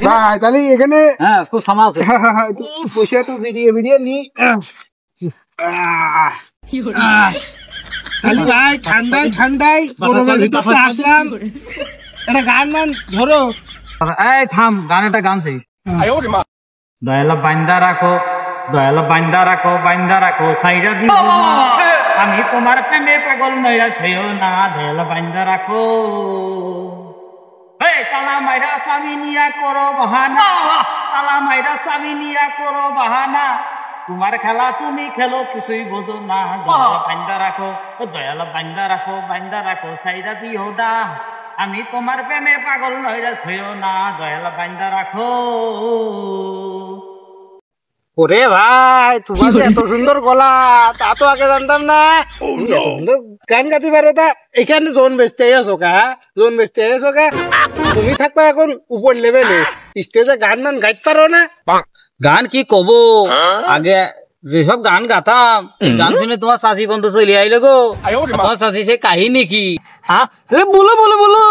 ভাই তাহলে এখানে হ্যাঁ খুব সামাল আছে। বসে একটু ভিডিও নি তাহলে ভাই ঠান্ডায় গরমের ভিতর তো আসলাম, একটা গান মান ধরো। এই থাম, গান একটা গানছি। দয়ালা বান্দা রাখো, দয়ালা বান্দা রাখো, বান্দা রাখো সাইরা দিব না, আমি তোমার প্রেমে পাগল নইরা ছইও না, দয়ালা বান্দা রাখো। এই তালা মাইরা স্বামী নিয়া করো বাহানা, তালা মাইরা স্বামী নিয়া করো বাহানা, তোমার খেলা তুমি খেলো কিছুই বোঝো না, দয়ালা বান্দা রাখো, দয়ালা বান্দা রাখো, বান্দা রাখো সাইরা দিও না, আমি তোমার প্রেমে পাগল নইরা ছইও না, দয়ালা বান্দা রাখো। ওরে ভাই তোমার যে এত সুন্দর গলা, তা তো আগে জানতাম না। তুমি এত সুন্দর গান গাতে পারো, তা এখানে জোন বেচতে আছো কা? জোন বেচতে আছো কা? তুমি থাকবা এখন উপর লেভেলে, স্টেজে গান মান গাইতে পারো না? গান কি কব, আগে যেসব গান গাতাম গান শুনে তোমার চাষি বন্ধু চলে আইলো গো। তোমার চাষি সে কাহিনী কি? বলো বলো বলো।